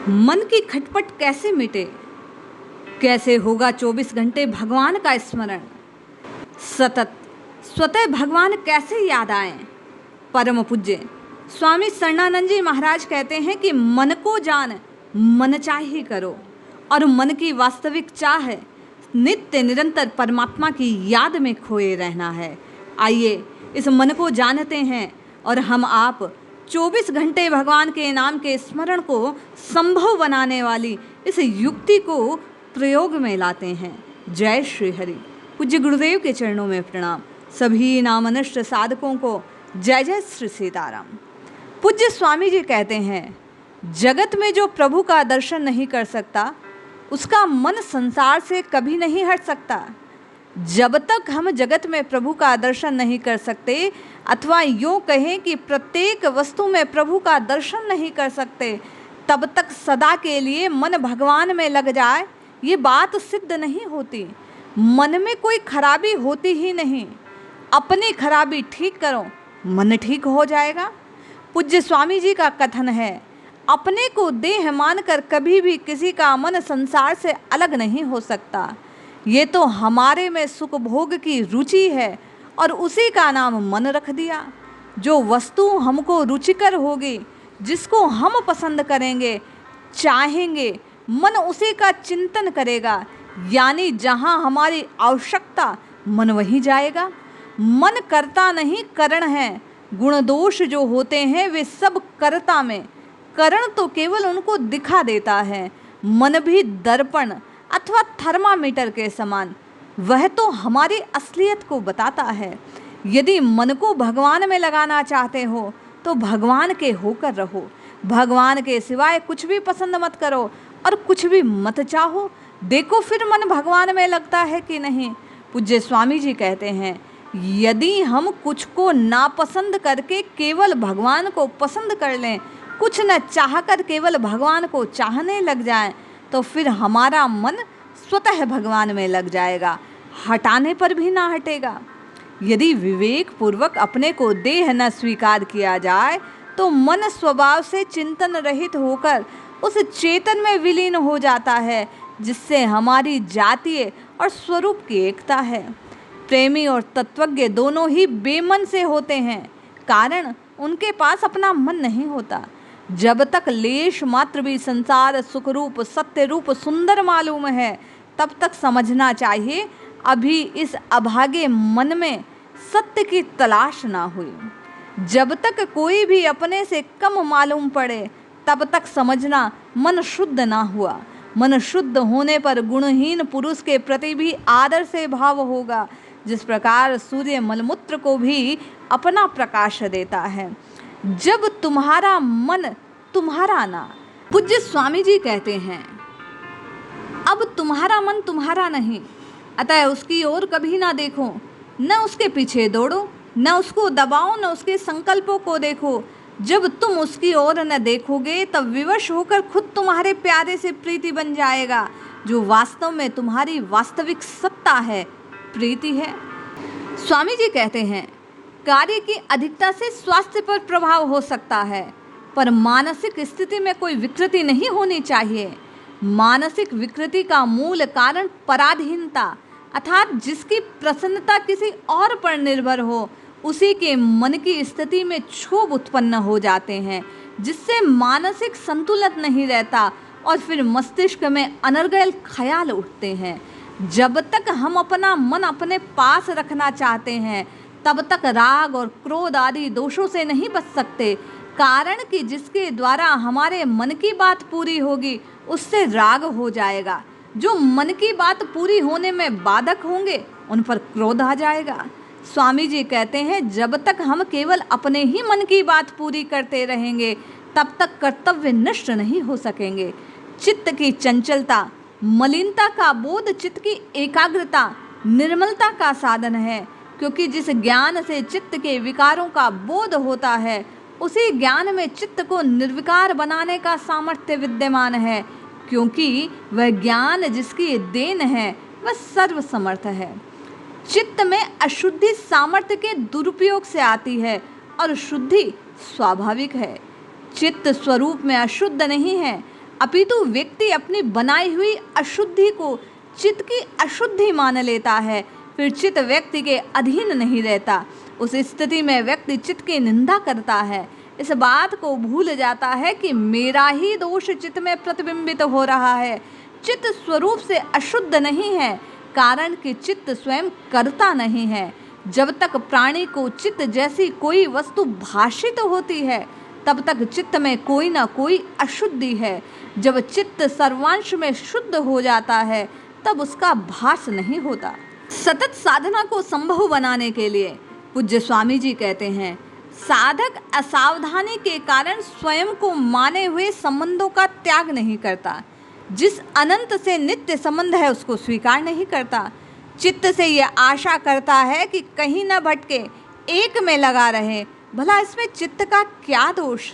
मन की खटपट कैसे मिटे? कैसे होगा 24 घंटे भगवान का स्मरण? सतत स्वतः भगवान कैसे याद आए? परम पूज्य स्वामी शरणानंद जी महाराज कहते हैं कि मन को जान मन चाहे करो, और मन की वास्तविक चाह है नित्य निरंतर परमात्मा की याद में खोए रहना है। आइए इस मन को जानते हैं और हम आप 24 घंटे भगवान के नाम के स्मरण को संभव बनाने वाली इस युक्ति को प्रयोग में लाते हैं। जय श्री हरि। पूज्य गुरुदेव के चरणों में प्रणाम। सभी नामनिष्ठ साधकों को जय जय श्री सीताराम। पूज्य स्वामी जी कहते हैं, जगत में जो प्रभु का दर्शन नहीं कर सकता उसका मन संसार से कभी नहीं हट सकता। जब तक हम जगत में प्रभु का दर्शन नहीं कर सकते, अथवा यूँ कहें कि प्रत्येक वस्तु में प्रभु का दर्शन नहीं कर सकते, तब तक सदा के लिए मन भगवान में लग जाए ये बात सिद्ध नहीं होती। मन में कोई खराबी होती ही नहीं। अपनी खराबी ठीक करो, मन ठीक हो जाएगा। पूज्य स्वामी जी का कथन है, अपने को देह मानकर कभी भी किसी का मन संसार से अलग नहीं हो सकता। ये तो हमारे में सुख भोग की रुचि है और उसी का नाम मन रख दिया। जो वस्तु हमको रुचिकर होगी, जिसको हम पसंद करेंगे, चाहेंगे, मन उसी का चिंतन करेगा। यानी जहाँ हमारी आवश्यकता, मन वहीं जाएगा। मन करता नहीं करण है। गुण दोष जो होते हैं वे सब कर्ता में, करण तो केवल उनको दिखा देता है। मन भी दर्पण अथवा थर्मामीटर के समान, वह तो हमारी असलियत को बताता है। यदि मन को भगवान में लगाना चाहते हो तो भगवान के होकर रहो। भगवान के सिवाय कुछ भी पसंद मत करो और कुछ भी मत चाहो। देखो फिर मन भगवान में लगता है कि नहीं। पूज्य स्वामी जी कहते हैं, यदि हम कुछ को नापसंद करके केवल भगवान को पसंद कर लें, कुछ न चाहकर केवल भगवान को चाहने लग जाएं, तो फिर हमारा मन स्वतः भगवान में लग जाएगा, हटाने पर भी ना हटेगा। यदि विवेक पूर्वक अपने को देह न स्वीकार किया जाए तो मन स्वभाव से चिंतन रहित होकर उस चेतन में विलीन हो जाता है, जिससे हमारी जातीय और स्वरूप की एकता है। प्रेमी और तत्वज्ञ दोनों ही बेमन से होते हैं, कारण उनके पास अपना मन नहीं होता। जब तक लेश मात्र भी संसार सुखरूप सत्य रूप सुंदर मालूम है, तब तक समझना चाहिए अभी इस अभागे मन में सत्य की तलाश ना हुई। जब तक कोई भी अपने से कम मालूम पड़े, तब तक समझना मन शुद्ध ना हुआ। मन शुद्ध होने पर गुणहीन पुरुष के प्रति भी आदर से भाव होगा, जिस प्रकार सूर्य मलमूत्र को भी अपना प्रकाश देता है। जब तुम्हारा मन तुम्हारा ना। पूज्य स्वामी जी कहते हैं, अब तुम्हारा मन तुम्हारा नहीं, अतः उसकी ओर कभी ना देखो, न उसके पीछे दौड़ो, न उसको दबाओ, न उसके संकल्पों को देखो। जब तुम उसकी ओर न देखोगे तब विवश होकर खुद तुम्हारे प्यारे से प्रीति बन जाएगा, जो वास्तव में तुम्हारी वास्तविक सत्ता है, प्रीति है। स्वामी जी कहते हैं, कार्य की अधिकता से स्वास्थ्य पर प्रभाव हो सकता है, पर मानसिक स्थिति में कोई विकृति नहीं होनी चाहिए। मानसिक विकृति का मूल कारण पराधीनता, अर्थात जिसकी प्रसन्नता किसी और पर निर्भर हो, उसी के मन की स्थिति में क्षोभ उत्पन्न हो जाते हैं, जिससे मानसिक संतुलन नहीं रहता और फिर मस्तिष्क में अनर्गल ख्याल उठते हैं। जब तक हम अपना मन अपने पास रखना चाहते हैं, तब तक राग और क्रोध आदि दोषों से नहीं बच सकते, कारण कि जिसके द्वारा हमारे मन की बात पूरी होगी उससे राग हो जाएगा। जो मन की बात पूरी होने में बाधक होंगे उन पर क्रोध आ जाएगा। स्वामी जी कहते हैं, जब तक हम केवल अपने ही मन की बात पूरी करते रहेंगे, तब तक कर्तव्य नष्ट नहीं हो सकेंगे। चित्त की चंचलता, मलिनता का बोध चित्त की एकाग्रता, निर्मलता का साधन है, क्योंकि जिस ज्ञान से चित्त के विकारों का बोध होता है, उसी ज्ञान में चित्त को निर्विकार बनाने का सामर्थ्य विद्यमान है, क्योंकि वह ज्ञान जिसकी देन है वह सर्वसमर्थ है। चित्त में अशुद्धि सामर्थ्य के दुरुपयोग से आती है और शुद्धि स्वाभाविक है। चित्त स्वरूप में अशुद्ध नहीं है, अपितु व्यक्ति अपनी बनाई हुई अशुद्धि को चित्त की अशुद्धि मान लेता है, फिर चित्त व्यक्ति के अधीन नहीं रहता। उस स्थिति में व्यक्ति चित्त की निंदा करता है, इस बात को भूल जाता है कि मेरा ही दोष चित्त में प्रतिबिंबित हो रहा है। चित्त स्वरूप से अशुद्ध नहीं है, कारण कि चित्त स्वयं करता नहीं है। जब तक प्राणी को चित्त जैसी कोई वस्तु भाषित होती है, तब तक चित्त में कोई ना कोई अशुद्धि है। जब चित्त सर्वांश में शुद्ध हो जाता है, तब उसका भास नहीं होता। सतत साधना को संभव बनाने के लिए पूज्य स्वामी जी कहते हैं, साधक असावधानी के कारण स्वयं को माने हुए संबंधों का त्याग नहीं करता। जिस अनंत से नित्य संबंध है उसको स्वीकार नहीं करता। चित्त से यह आशा करता है कि कहीं न भटके, एक में लगा रहे। भला इसमें चित्त का क्या दोष?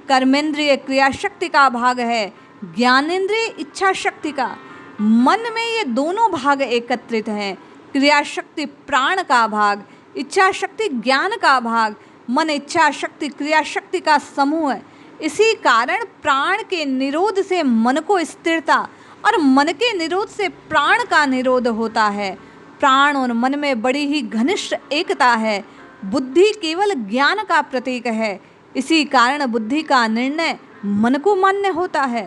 कर्मेंद्रिय क्रिया शक्ति का भाग है, ज्ञानेंद्रिय इच्छा शक्ति का। मन में ये दोनों भाग एकत्रित हैं। क्रिया शक्ति प्राण का भाग, इच्छा शक्ति ज्ञान का भाग। मन इच्छा शक्ति क्रिया शक्ति का समूह है। इसी कारण प्राण के निरोध से मन को स्थिरता और मन के निरोध से प्राण का निरोध होता है। प्राण और मन में बड़ी ही घनिष्ठ एकता है। बुद्धि केवल ज्ञान का प्रतीक है, इसी कारण बुद्धि का निर्णय मन को मान्य होता है।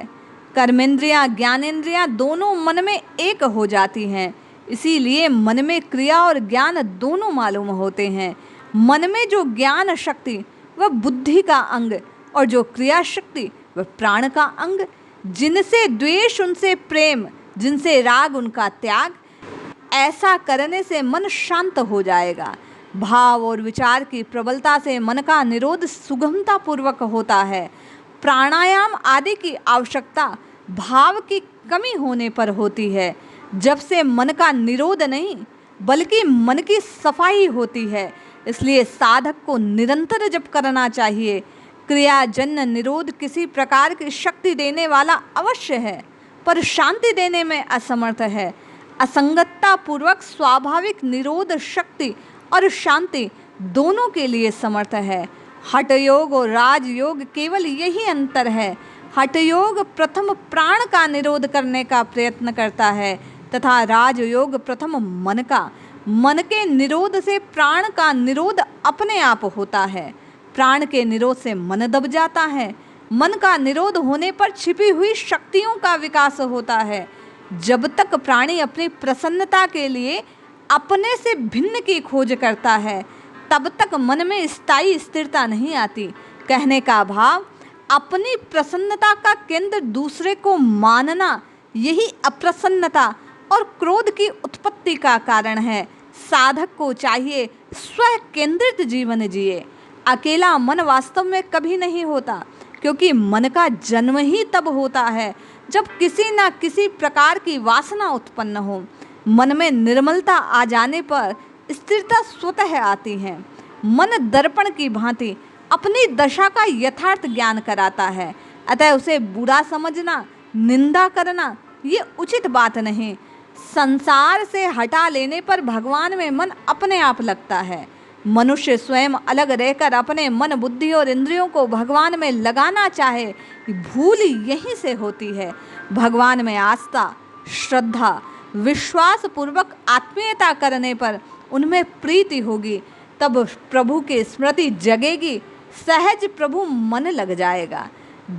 कर्मेंद्रियां ज्ञानेंद्रियां दोनों मन में एक हो जाती हैं, इसीलिए मन में क्रिया और ज्ञान दोनों मालूम होते हैं। मन में जो ज्ञान शक्ति वह बुद्धि का अंग और जो क्रिया शक्ति वह प्राण का अंग। जिनसे द्वेष उनसे प्रेम, जिनसे राग उनका त्याग। ऐसा करने से मन शांत हो जाएगा। भाव और विचार की प्रबलता से मन का निरोध सुगमता पूर्वक होता है। प्राणायाम आदि की आवश्यकता भाव की कमी होने पर होती है, जब से मन का निरोध नहीं बल्कि मन की सफाई होती है। इसलिए साधक को निरंतर जप करना चाहिए। क्रियाजन्य निरोध किसी प्रकार की शक्ति देने वाला अवश्य है, पर शांति देने में असमर्थ है। असंगतता पूर्वक स्वाभाविक निरोध शक्ति और शांति दोनों के लिए समर्थ है। हठ योग और राजयोग केवल यही अंतर है। हठ योग प्रथम प्राण का निरोध करने का प्रयत्न करता है तथा राजयोग प्रथम मन का। मन के निरोध से प्राण का निरोध अपने आप होता है। प्राण के निरोध से मन दब जाता है। मन का निरोध होने पर छिपी हुई शक्तियों का विकास होता है। जब तक प्राणी अपनी प्रसन्नता के लिए अपने से भिन्न की खोज करता है, तब तक मन में स्थायी स्थिरता नहीं आती। कहने का भाव, अपनी प्रसन्नता का केंद्र दूसरे को मानना यही अप्रसन्नता और क्रोध की उत्पत्ति का कारण है। साधक को चाहिए स्व केंद्रित जीवन जिए। अकेला मन वास्तव में कभी नहीं होता, क्योंकि मन का जन्म ही तब होता है जब किसी न किसी प्रकार की वासना उत्पन्न हो। मन में निर्मलता आ जाने पर स्थिरता स्वतः आती है। मन दर्पण की भांति अपनी दशा का यथार्थ ज्ञान कराता है, अतः उसे बुरा समझना, निंदा करना ये उचित बात नहीं। संसार से हटा लेने पर भगवान में मन अपने आप लगता है। मनुष्य स्वयं अलग रहकर अपने मन बुद्धि और इंद्रियों को भगवान में लगाना चाहे, भूल यहीं से होती है। भगवान में आस्था, श्रद्धा, विश्वास पूर्वक आत्मीयता करने पर उनमें प्रीति होगी, तब प्रभु की स्मृति जगेगी, सहज प्रभु मन लग जाएगा।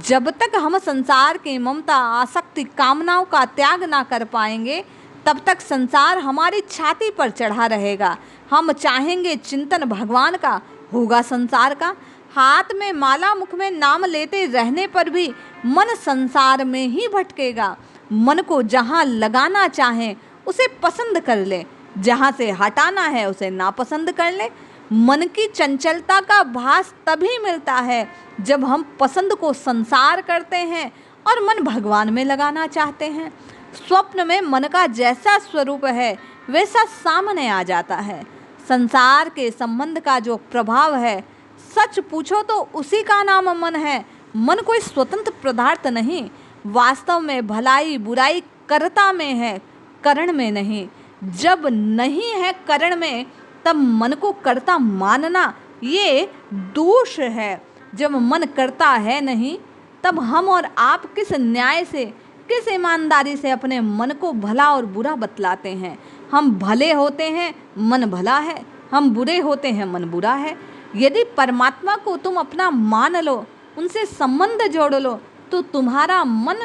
जब तक हम संसार की ममता, आसक्ति, कामनाओं का त्याग ना कर पाएंगे, तब तक संसार हमारी छाती पर चढ़ा रहेगा। हम चाहेंगे चिंतन भगवान का, होगा संसार का। हाथ में माला, मुख में नाम लेते रहने पर भी मन संसार में ही भटकेगा। मन को जहाँ लगाना चाहे उसे पसंद कर ले, जहाँ से हटाना है उसे नापसंद कर ले। मन की चंचलता का भास तभी मिलता है जब हम पसंद को संसार करते हैं और मन भगवान में लगाना चाहते हैं। स्वप्न में मन का जैसा स्वरूप है वैसा सामने आ जाता है। संसार के संबंध का जो प्रभाव है, सच पूछो तो उसी का नाम मन है। मन कोई स्वतंत्र पदार्थ नहीं। वास्तव में भलाई बुराई कर्ता में है, करण में नहीं। जब नहीं है करण में, तब मन को कर्ता मानना ये दोष है। जब मन करता है नहीं, तब हम और आप किस न्याय से, किस ईमानदारी से अपने मन को भला और बुरा बतलाते हैं। हम भले होते हैं, मन भला है, हम बुरे होते हैं, मन बुरा है। यदि परमात्मा को तुम अपना मान लो, उनसे संबंध जोड़ लो, तो तुम्हारा मन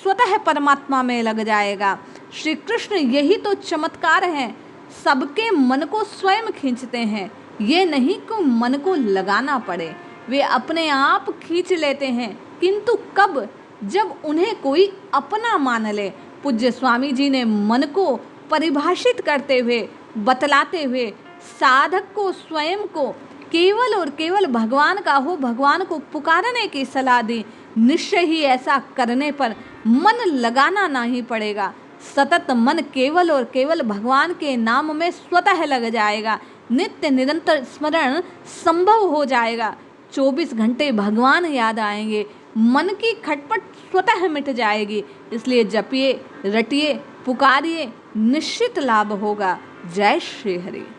स्वतः परमात्मा में लग जाएगा। श्री कृष्ण यही तो चमत्कार है, सबके मन को स्वयं खींचते हैं। ये नहीं कि मन को लगाना पड़े, वे अपने आप खींच लेते हैं, किंतु कब? जब उन्हें कोई अपना मान ले। पूज्य स्वामी जी ने मन को परिभाषित करते हुए, बतलाते हुए साधक को स्वयं को केवल और केवल भगवान का हो, भगवान को पुकारने की सलाह दी। निश्चय ही ऐसा करने पर मन लगाना नहीं पड़ेगा। सतत मन केवल और केवल भगवान के नाम में स्वतः लग जाएगा। नित्य निरंतर स्मरण संभव हो जाएगा। 24 घंटे भगवान याद आएंगे। मन की खटपट स्वतः मिट जाएगी। इसलिए जपिए, रटिए, पुकारिए, निश्चित लाभ होगा। जय श्री हरि।